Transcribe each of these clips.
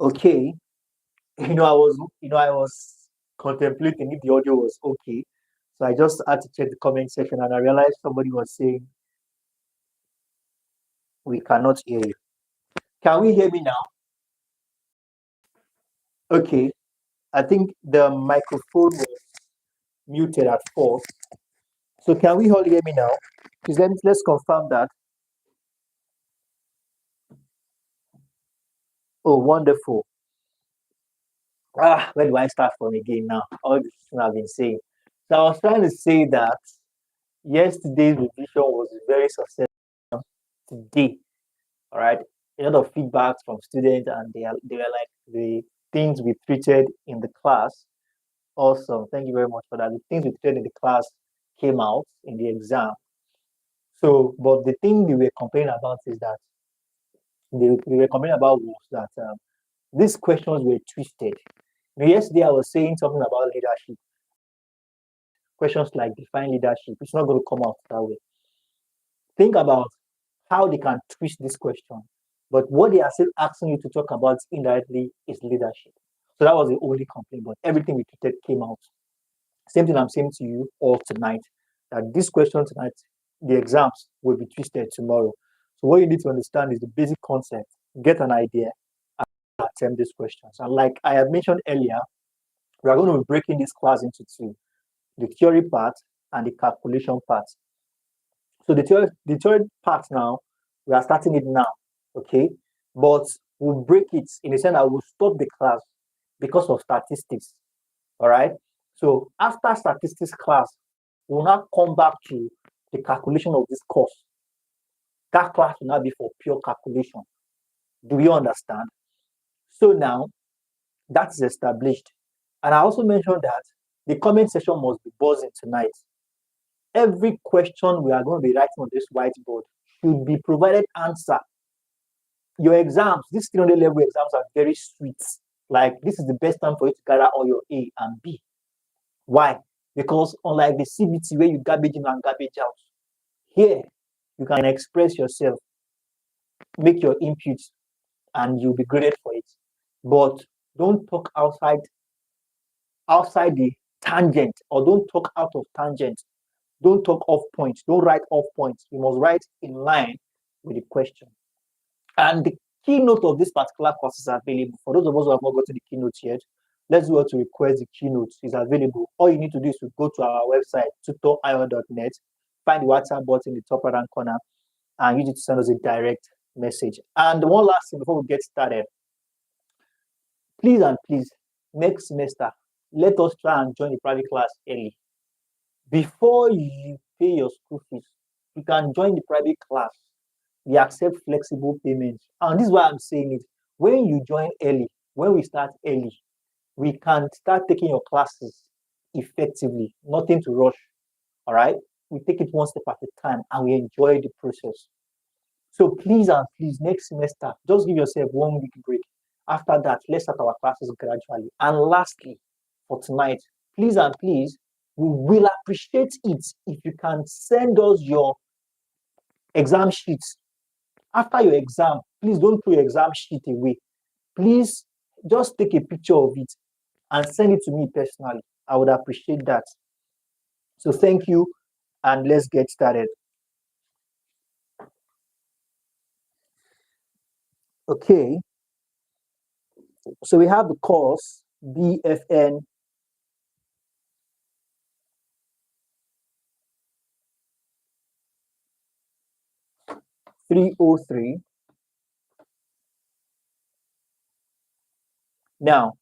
Okay. I was contemplating if the audio was okay. So I just had to check the comment section and I realized somebody was saying we cannot hear you. Can we hear me now? Okay. I think the microphone was muted at first. So can we all hear me now? Please let's confirm that. Oh, wonderful. Where do I start from again now? All this thing I've been saying. So I was trying to say that yesterday's revision was very successful today. All right. A lot of feedbacks from students, and they were like the things we treated in the class. Awesome. Thank you very much for that. The things we treated in the class came out in the exam. So, but the thing they were complaining about is that they were complaining about was that these questions were twisted. Yesterday I was saying something about leadership. Questions like define leadership. It's not going to come out that way. Think about how they can twist this question. But what they are still asking you to talk about indirectly is leadership. So that was the only complaint, but everything we treated came out. Same thing I'm saying to you all tonight, that this question tonight, the exams will be twisted tomorrow. So what you need to understand is the basic concept, get an idea, and attempt these questions. And like I had mentioned earlier, we are going to be breaking this class into two, the theory part and the calculation part. So the theory part now, we are starting it now, okay? But we'll break it in the sense that we'll stop the class because of statistics, all right? So after statistics class, we'll now come back to the calculation of this course. That class will now be for pure calculation. Do you understand? So now that is established. And I also mentioned that the comment section must be buzzing tonight. Every question we are going to be writing on this whiteboard should be provided answer. Your exams, these 300 level exams are very sweet. Like this is the best time for you to gather all your A and B. Why? Because unlike the CBT where you garbage in and garbage out, here you can express yourself, make your inputs, and you'll be graded for it. But don't talk outside the tangent, or don't talk out of tangent. Don't talk off point. Don't write off point. You must write in line with the question. And the keynote of this particular course is available. For those of us who have not gotten the keynote yet, let's go to request the keynote. It's available. All you need to do is to go to our website, tutorio.net, find the WhatsApp button in the top right-hand corner, and use it to send us a direct message. And one last thing before we get started, please and please, next semester, let us try and join the private class early. Before you pay your school fees, you can join the private class. We accept flexible payments. And this is why I'm saying it. When you join early, when we start early, we can start taking your classes effectively, nothing to rush. All right? We take it one step at a time and we enjoy the process. So please and please, next semester, just give yourself 1 week break. After that, let's start our classes gradually. And lastly, for tonight, please and please, we will appreciate it if you can send us your exam sheets. After your exam, please don't throw your exam sheet away. Please just take a picture of it and send it to me personally. I would appreciate that. So thank you, and let's get started. Okay. So we have the course BFN 303. Now,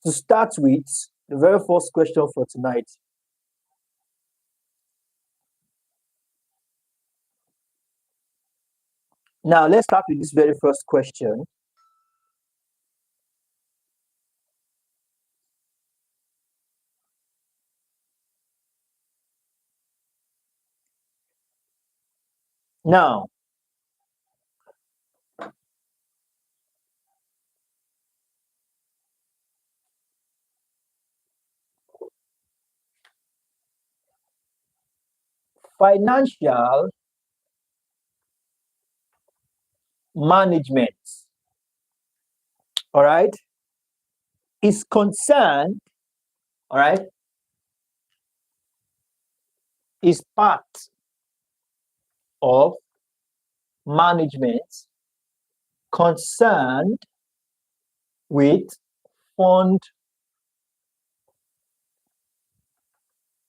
to start with, the very first question for tonight. Now, let's start with this very first question. Now, financial management all right, is concerned, all right, is part of management concerned with fund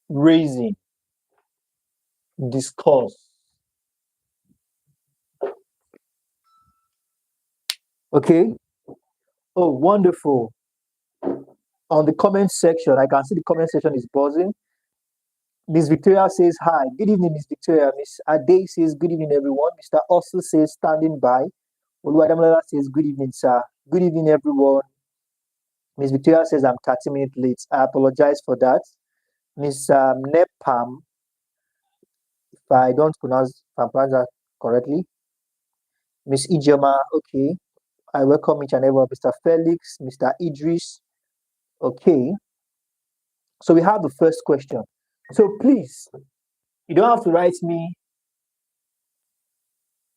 raising. Discuss. Okay. Oh, wonderful. On the comment section, I can see the comment section is buzzing. Miss Victoria says hi. Good evening, Miss Victoria. Miss Ade says good evening, everyone. Mr. Osel says standing by. Oluwadamilala says good evening, sir. Good evening, everyone. Miss Victoria says I'm 30 minutes late. I apologize for that. Miss Nepam, if I don't pronounce, if I pronounce that correctly. Miss Ijoma, okay. I welcome each and every one. Mr. Felix, Mr. Idris. Okay. So we have the first question. So please, you don't have to write me.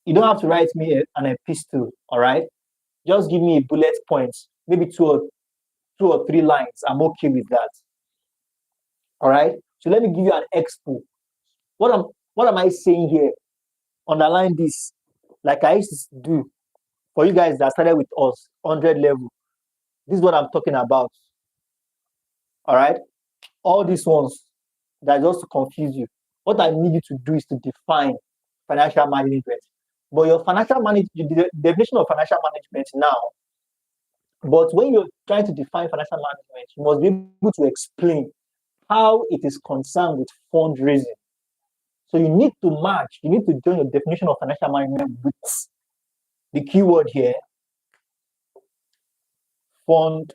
You don't have to write me an epistle. All right. Just give me a bullet point, maybe two or three lines. I'm okay with that. All right. So let me give you an expo. What am I saying here? Underline this, like I used to do for you guys that started with us, 100 level. This is what I'm talking about. All right. All these ones that just to confuse you. What I need you to do is to define financial management. But your financial management, the definition of financial management now. But when you're trying to define financial management, you must be able to explain how it is concerned with fundraising. So you need to match, you need to join your definition of financial management with the keyword here, fundraising.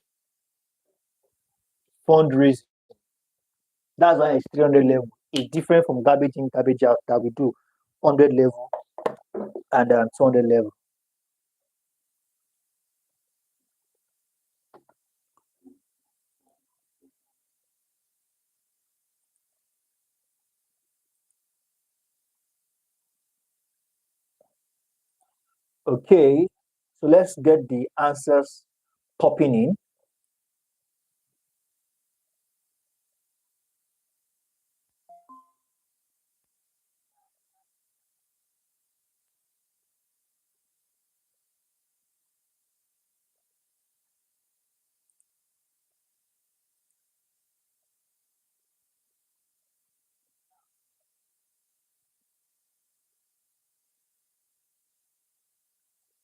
That's why it's 300 level. It's different from garbage in, garbage out that we do 100 level and 200 level. Okay, so let's get the answers popping in.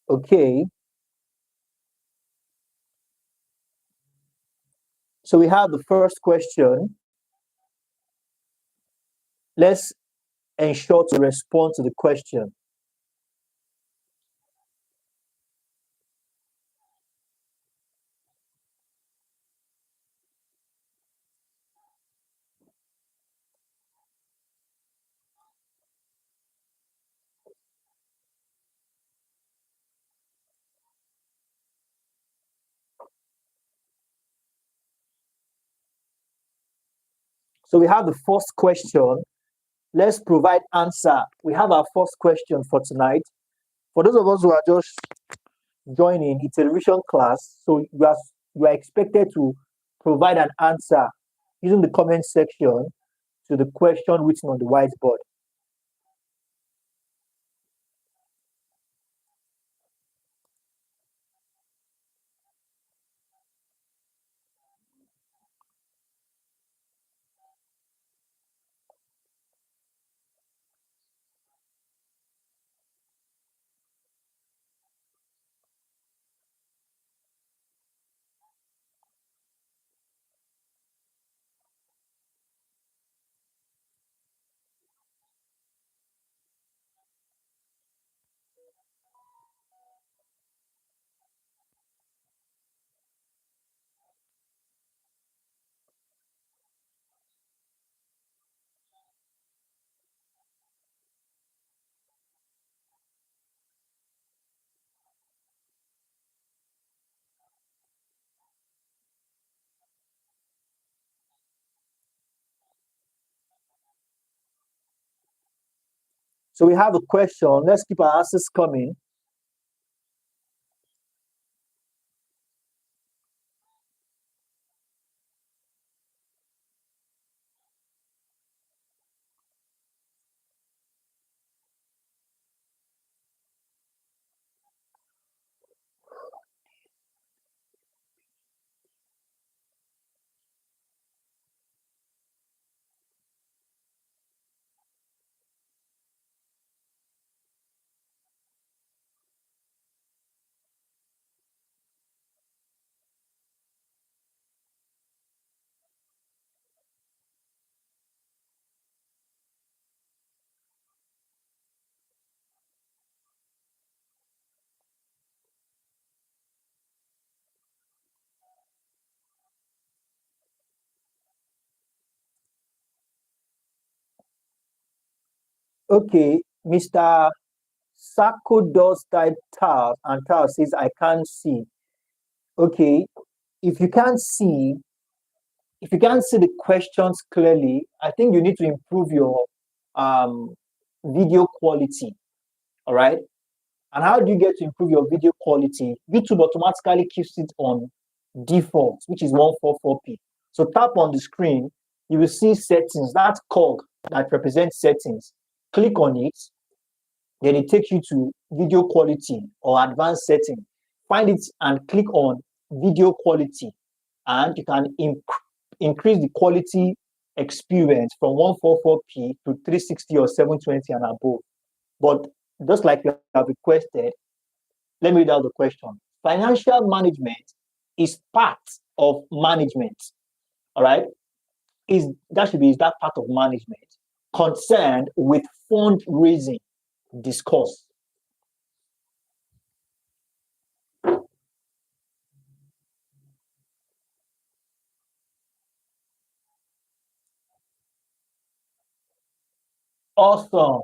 Okay, so we have the first question. Let's ensure to respond to the question. So we have the first question. Let's provide answer. We have our first question for tonight. For those of us who are just joining, it's a revision class, so you are expected to provide an answer using the comment section to the question written on the whiteboard. So we have a question. Let's keep our answers coming. Okay, Mr. Sako does type tab and tab says I can't see. Okay, if you can't see, if you can't see the questions clearly, I think you need to improve your um, video quality. All right. And how do you get to improve your video quality? YouTube automatically keeps it on default, which is 144p. So tap on the screen, you will see settings. That's cog that represents settings. Click on it, then it takes you to video quality or advanced setting. Find it and click on video quality, and you can increase the quality experience from 144p to 360 or 720 and above. But just like you have requested, let me read out the question. Financial management is part of management. All right. Is that part of management concerned with fundraising? Discuss. Awesome.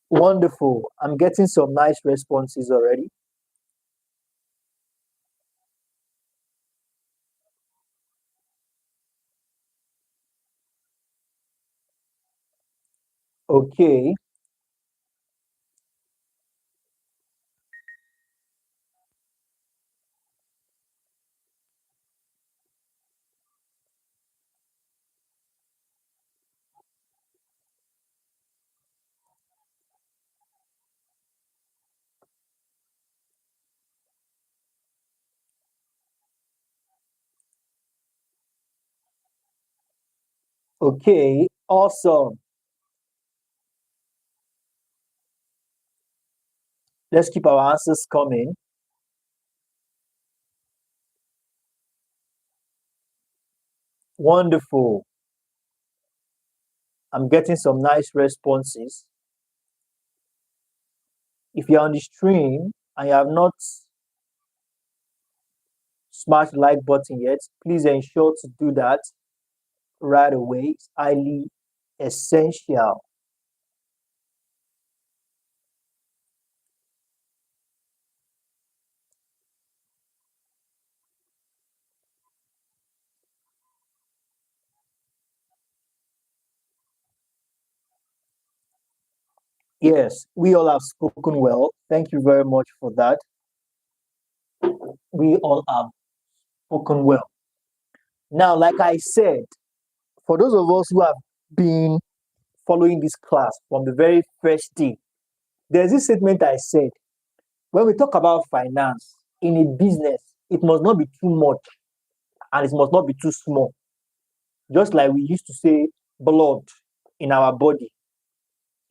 Wonderful. I'm getting some nice responses already. Okay. Okay. Awesome. Let's keep our answers coming. Wonderful. I'm getting some nice responses. If you're on the stream and you have not smashed the like button yet, please ensure to do that right away. It's highly essential. Yes, we all have spoken well. Thank you very much for that. We all have spoken well. Now, like I said, for those of us who have been following this class from the very first day, there's this statement I said: when we talk about finance in a business, it must not be too much and it must not be too small. Just like we used to say, blood in our body,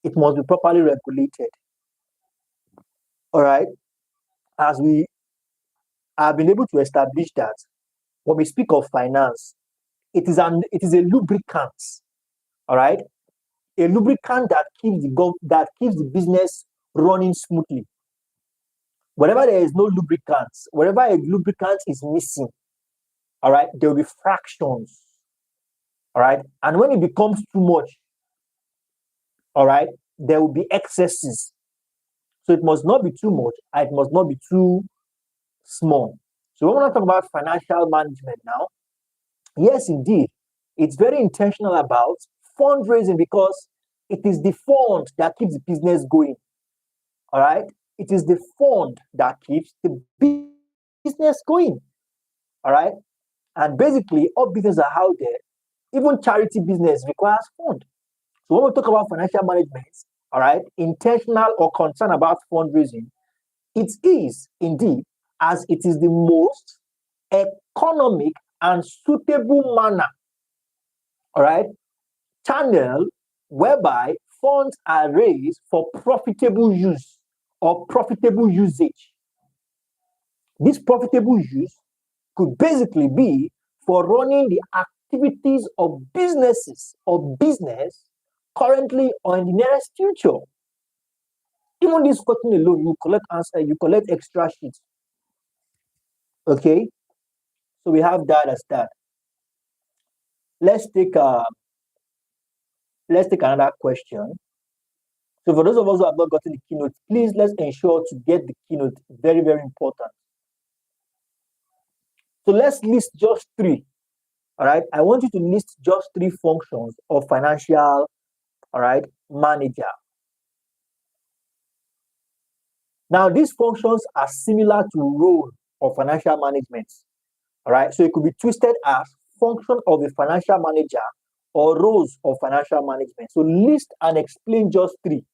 it must be properly regulated. All right. As we have been able to establish that when we speak of finance, it is a lubricant. All right. A lubricant that keeps the business running smoothly. Wherever there is no lubricant, wherever a lubricant is missing, all right, there will be fractions. All right. And when it becomes too much, all right, there will be excesses. So it must not be too much, and it must not be too small. So when we talk about financial management now, yes, indeed, it's very intentional about fundraising because it is the fund that keeps the business going. All right, it is the fund that keeps the business going. All right, and basically, all businesses are out there. Even charity business requires fund. So when we talk about financial management, all right, intentional or concern about fundraising, it is indeed, as it is the most economic and suitable manner, all right, channel whereby funds are raised for profitable use or profitable usage. This profitable use could basically be for running the activities of businesses or business currently or in the nearest future. Even this question alone, you collect answer, you collect extra sheets. Okay, so we have that as that. Let's take Let's take another question. So for those of us who have not gotten the keynote, please let's ensure to get the keynote. Very, very important. So let's list just three. All right. I want you to list just three functions of financial, all right, manager. Now, these functions are similar to role of financial management. All right. So it could be twisted as function of a financial manager or roles of financial management. So list and explain just three.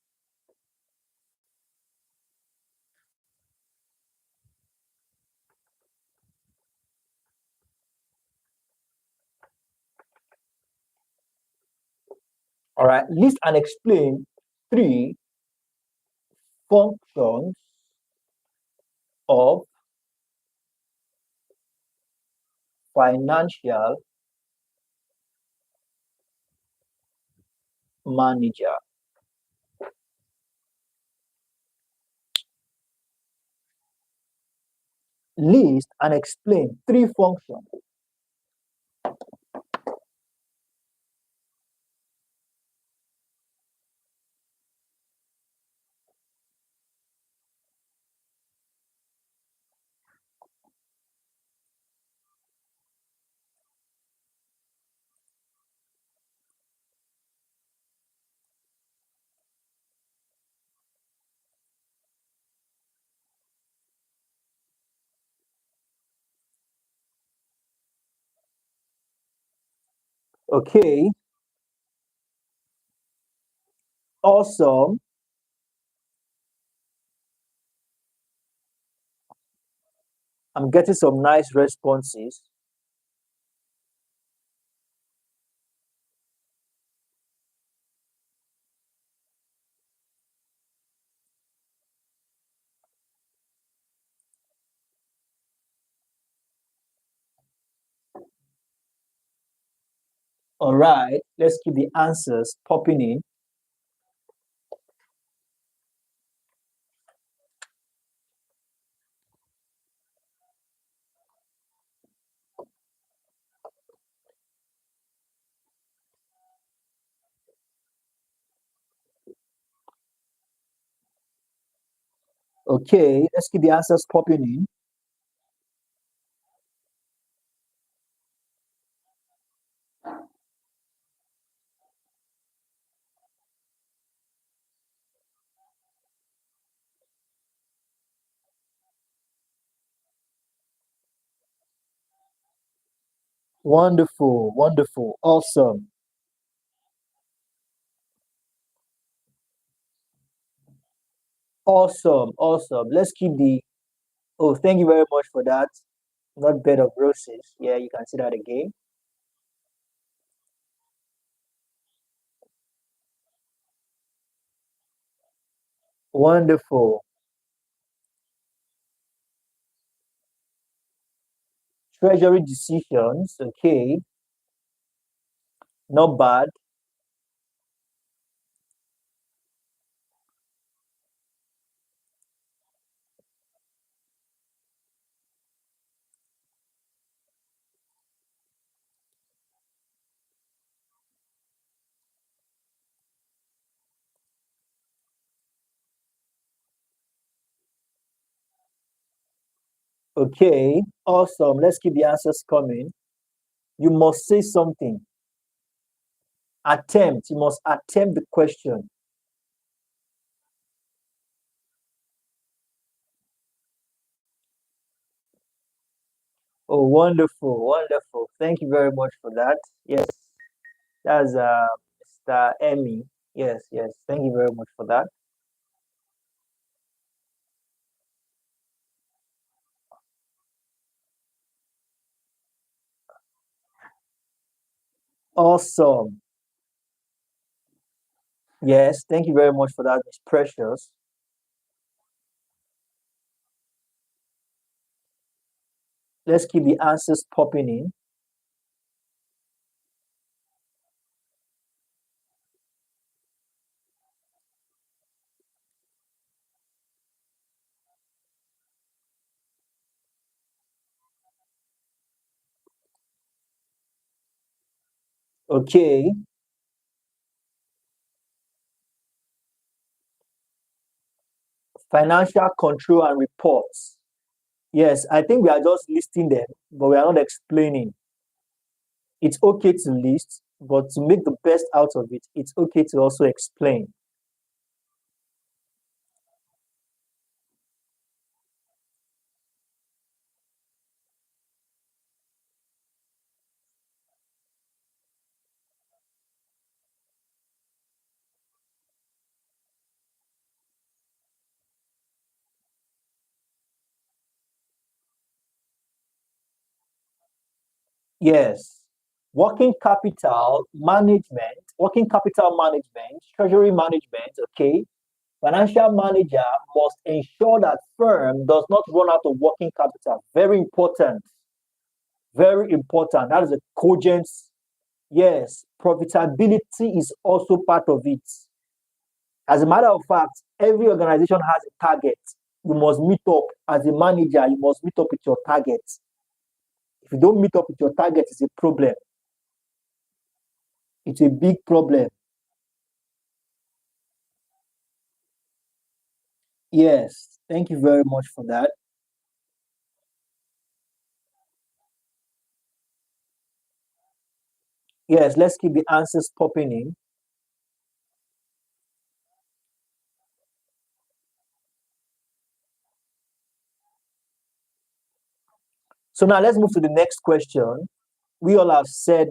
All right. List and explain three functions of financial manager. List and explain three functions. Okay, awesome. I'm getting some nice responses. All right, let's keep the answers popping in. Okay, let's keep the answers popping in. Wonderful, wonderful, awesome, awesome, awesome. Let's keep the. Oh, thank you very much for that. Not bed of roses. Yeah, you can see that again. Wonderful. Treasury decisions. Okay, not bad. Okay, awesome. Let's keep the answers coming. You must say something. Attempt. You must attempt the question. Oh, wonderful, wonderful. Thank you very much for that. Yes, that's Mr. Emmy. Yes, yes. Thank you very much for that. Awesome. Yes, thank you very much for that, Miss Precious. Let's keep the answers popping in. Okay, Financial control and reports. Yes, I think we are just listing them, but we are not explaining. It's okay to list, but to make the best out of it, it's okay to also explain. Yes. Working capital management, treasury management, okay. Financial manager must ensure that firm does not run out of working capital. Very important. Very important. That is a cogent. Yes. Profitability is also part of it. As a matter of fact, every organization has a target. You must meet up as a manager, you must meet up with your target. If you don't meet up with your target, it's a problem. It's a big problem. Yes, thank you very much for that. Yes, let's keep the answers popping in. So now let's move to the next question. We all have said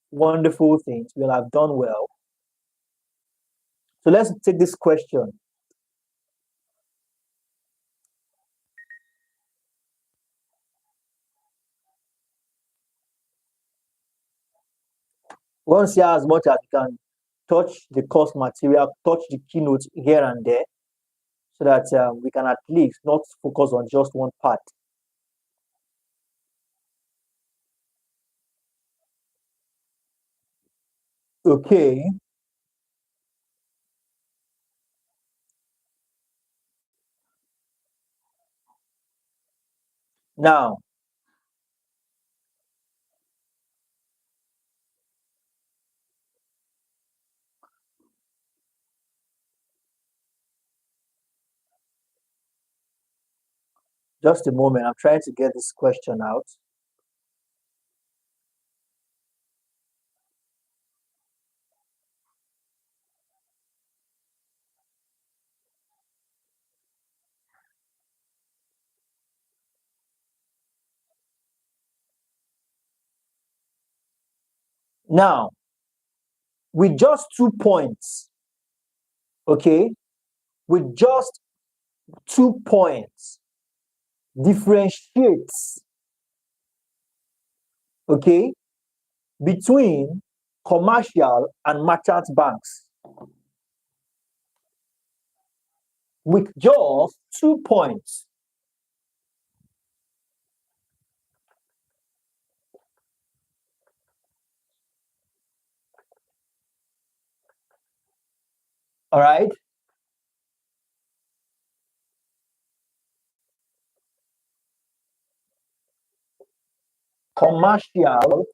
wonderful things, we all have done well. So let's take this question. We want to see as much as you can touch the course material, touch the keynotes here and there, so that we can at least not focus on just one part. Okay, now, just a moment. I'm trying to get this question out. Now, with just 2 points, okay, with just 2 points, differentiates, okay, between commercial and merchant banks. With just 2 points. All right. Commercial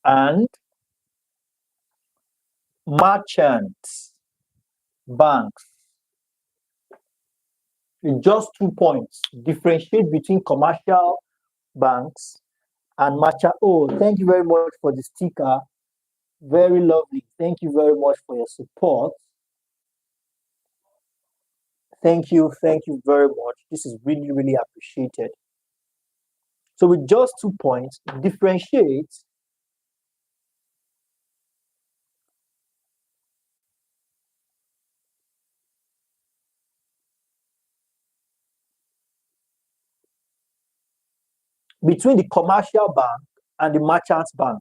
and merchant banks. With just 2 points. Differentiate between commercial banks and merchant. Oh, thank you very much for the sticker. Very lovely. Thank you very much for your support. Thank you. Thank you very much. This is really, really appreciated. So with just 2 points, differentiate between the commercial bank and the merchant bank.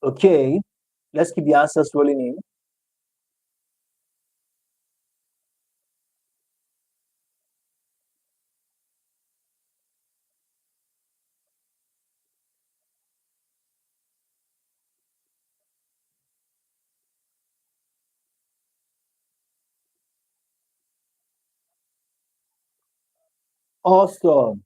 Okay, let's keep the answers rolling in. Awesome.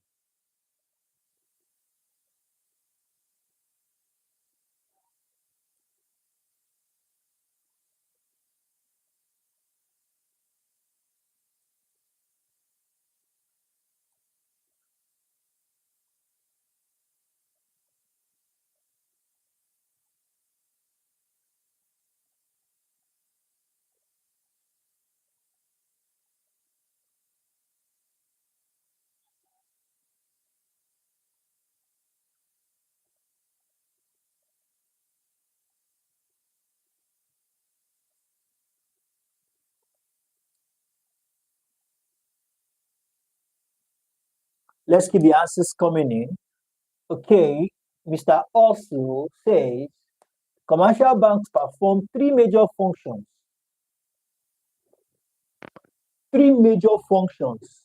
Let's keep the answers coming in. Okay, Mr. Also says commercial banks perform three major functions. Three major functions.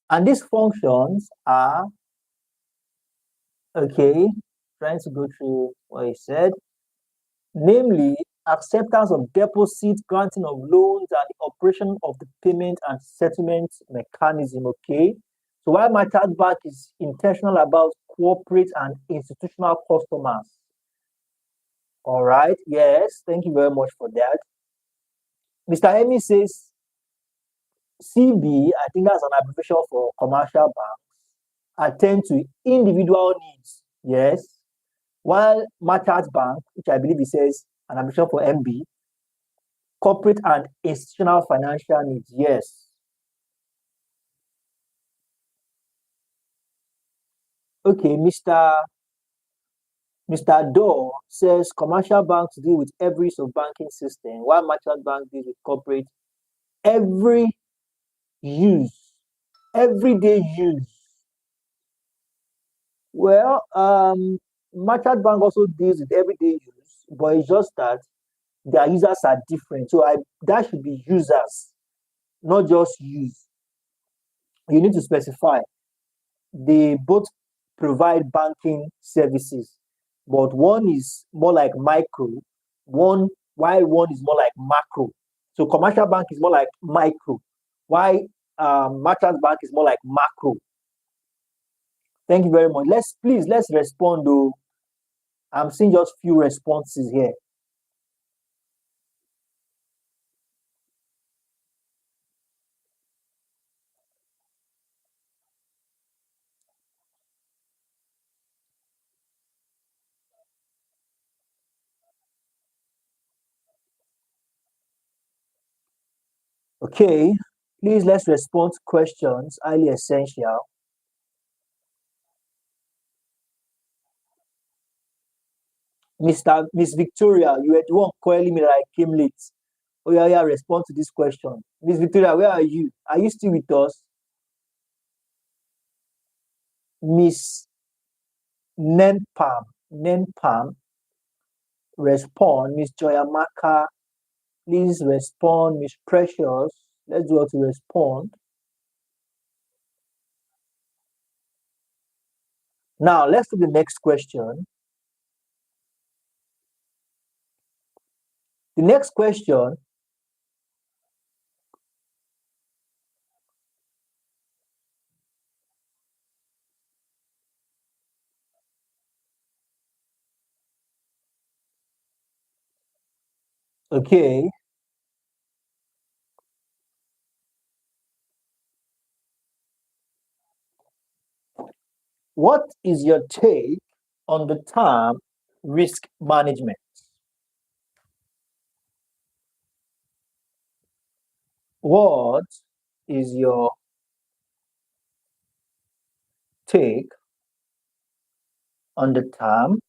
And these functions are, okay, trying to go through what he said, namely acceptance of deposits, granting of loans, and the operation of the payment and settlement mechanism. Okay, so while my third bank is intentional about corporate and institutional customers. All right, yes, thank you very much for that. Mr. Emi says CB, I think that's an abbreviation for commercial banks, attend to individual needs. Yes, while Marchart Bank, which I believe it says an abbreviation for MB, corporate and institutional financial needs. Yes. Okay, Mr. Doe says commercial banks deal with every sub banking system, while merchant bank deals with corporate every use, everyday use. Well, merchant bank also deals with everyday use, but it's just that their users are different. So that should be users, not just use. You need to specify. They both provide banking services, but one is more like micro, one while one is more like macro. So commercial bank is more like micro, while merchant bank is more like macro. Thank you very much. Let's respond though. I'm seeing just few responses here. Okay, please let's respond to questions. Highly essential. Miss Victoria, you were the one calling me that I came late. Oh yeah, yeah, respond to this question. Miss Victoria, where are you? Are you still with us? Miss Nenpam, respond. Miss Joyamaka, please respond. Miss Precious, let's do how to respond. Now, let's do the next question. The next question, okay. What is your take on the term risk management? What is your take on the term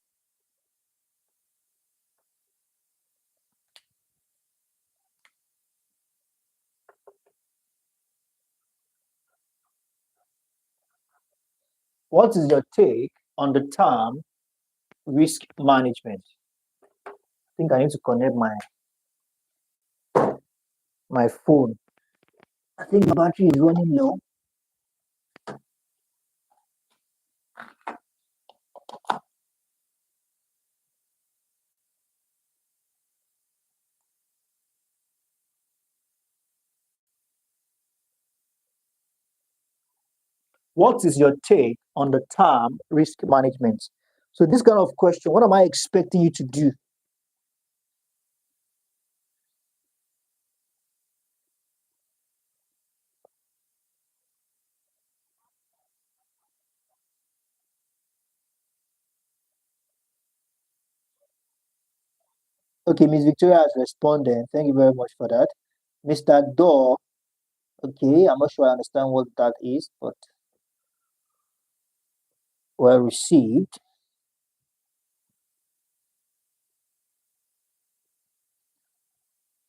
what is your take on the term risk management? I think I need to connect my phone. I think the battery is running low. What is your take on the term risk management? So this kind of question, what am I expecting you to do? Okay, Miss Victoria has responded. Thank you very much for that. Mr. Door, okay, I'm not sure I understand what that is, but well received.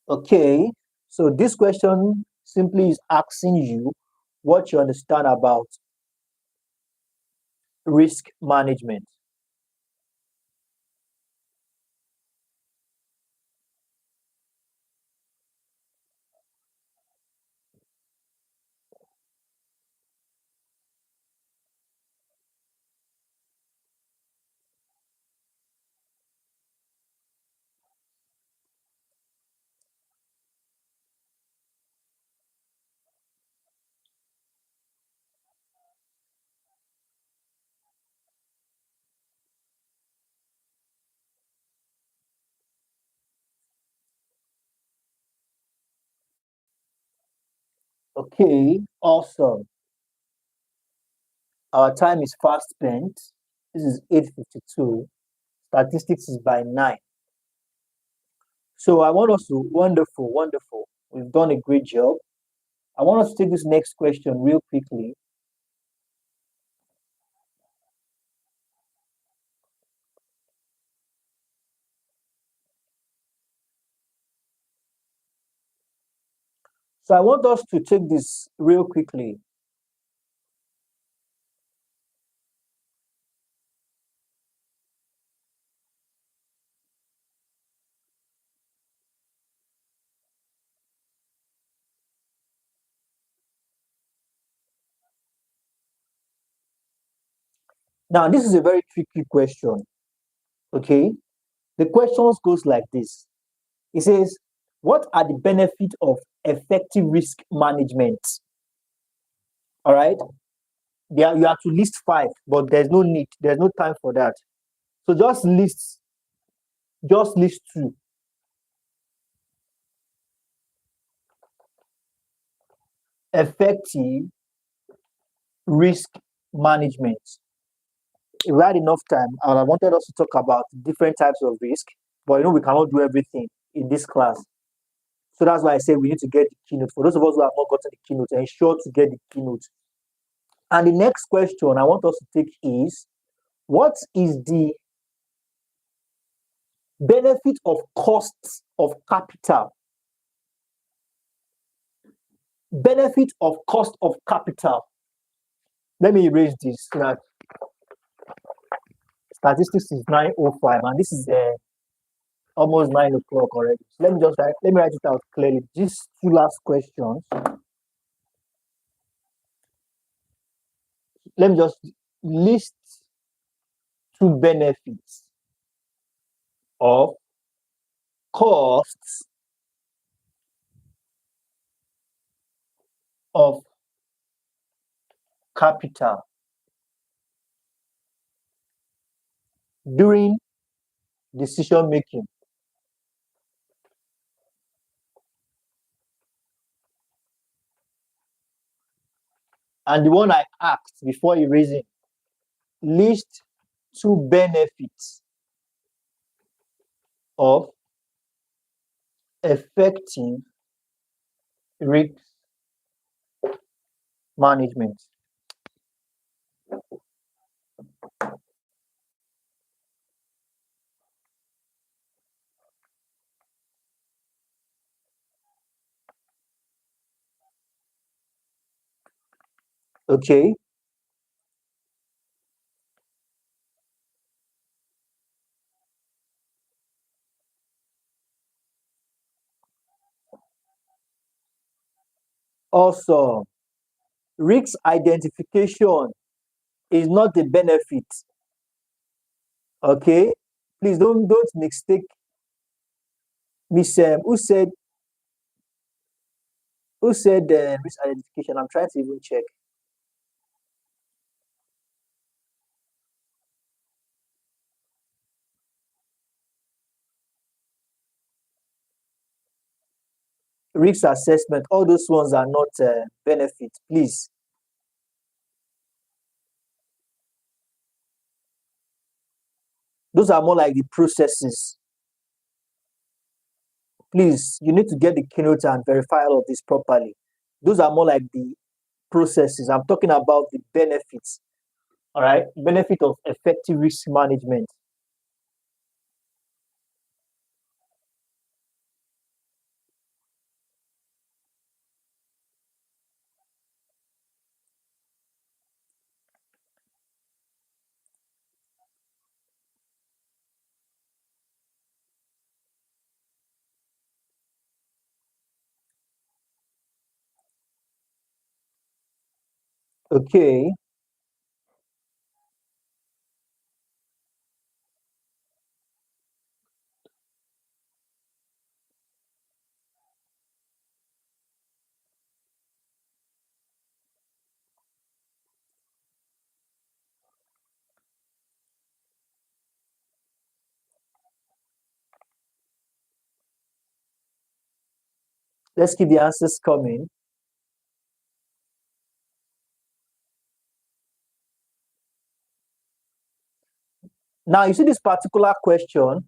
Okay, so this question simply is asking you what you understand about risk management. Okay, awesome. Our time is fast spent. This is 8:52. Statistics is by 9. So I want us to, wonderful, wonderful. We've done a great job. I want us to take this next question real quickly. So I want us to take this real quickly. Now, this is a very tricky question. Okay. The questions goes like this. It says, what are the benefits of effective risk management? All right. There you have to list 5, but there's no need. There's no time for that. So just list 2. Effective risk management. If we had enough time, I wanted us to talk about different types of risk, but we cannot do everything in this class. So that's why I say we need to get the keynote. For those of us who have not gotten the keynote, ensure to get the keynote. And the next question I want us to take is, what is the benefit of costs of capital? Benefit of cost of capital. Let me erase this. Now, statistics is 9:05, and this is almost 9 o'clock already. So let me write it out clearly. These 2 last questions. Let me just list 2 benefits of costs of capital during decision making. And the one I asked before erasing, list 2 benefits of effective risk management. Okay. Also, risk identification is not a benefit. Okay. Please don't mistake. Miss who said risk identification? I'm trying to even check. risk assessment, all those ones are not benefits, please. Those are more like the processes. Please, you need to get the keynote and verify all of this properly. Those are more like the processes. I'm talking about the benefits. All right, benefit of effective risk management. Okay. Let's keep the answers coming. Now, you see this particular question.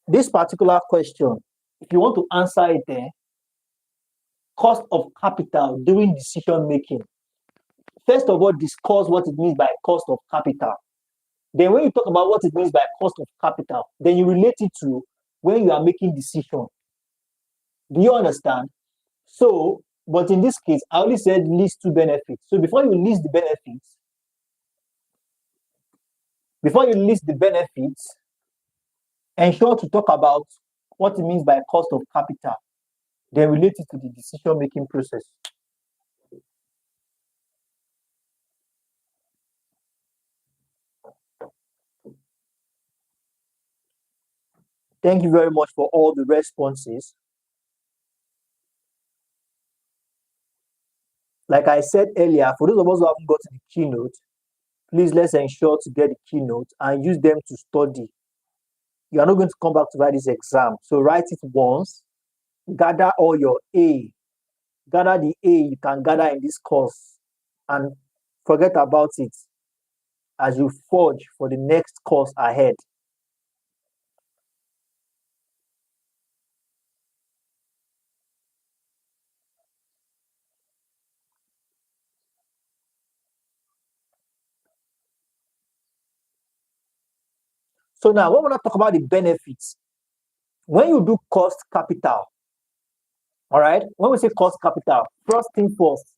This particular question, if you want to answer it there, cost of capital during decision making. First of all, discuss what it means by cost of capital. Then when you talk about what it means by cost of capital, then you relate it to when you are making decision. Do you understand? So, but in this case, I only said list two benefits. So before you list the benefits, ensure to talk about what it means by cost of capital, then relate it to the decision-making process. Thank you very much for all the responses. Like I said earlier, for those of us who haven't got the keynote, please let's ensure to get the keynote and use them to study. You are not going to come back to write this exam. So write it once, gather all your A, gather the A you can gather in this course, and forget about it as you forge for the next course ahead. So now, when we want to talk about the benefits, when you do cost capital, all right, when we say cost capital, first thing first,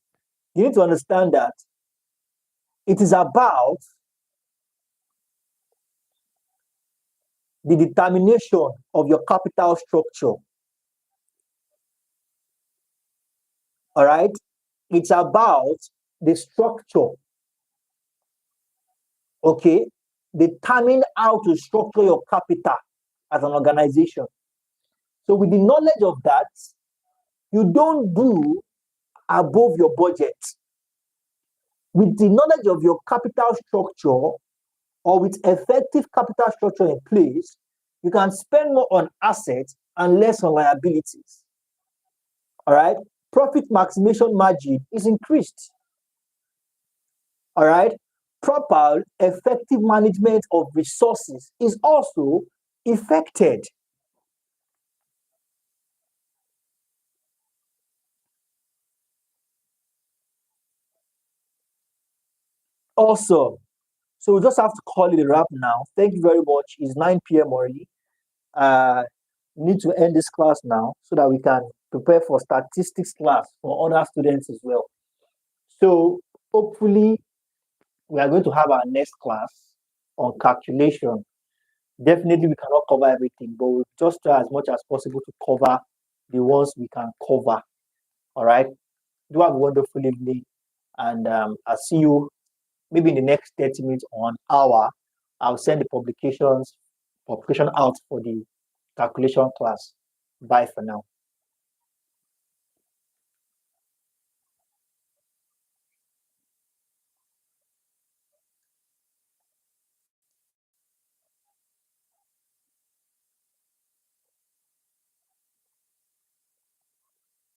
you need to understand that it is about the determination of your capital structure. All right, it's about the structure. Okay, determine how to structure your capital as an organization. So, with the knowledge of that, you don't do above your budget. With the knowledge of your capital structure, or with effective capital structure in place, you can spend more on assets and less on liabilities. All right, profit maximization margin is increased. All right, proper effective management of resources is also effected. Also, so we just have to call it a wrap now. Thank you very much. It's 9 p.m. already. We need to end this class now so that we can prepare for statistics class for other students as well. So hopefully we are going to have our next class on calculation. Definitely we cannot cover everything, but we'll just try as much as possible to cover the ones we can cover. All right. Do have a wonderful evening, and I'll see you maybe in the next 30 minutes or an hour. I'll send the publication out for the calculation class. Bye for now.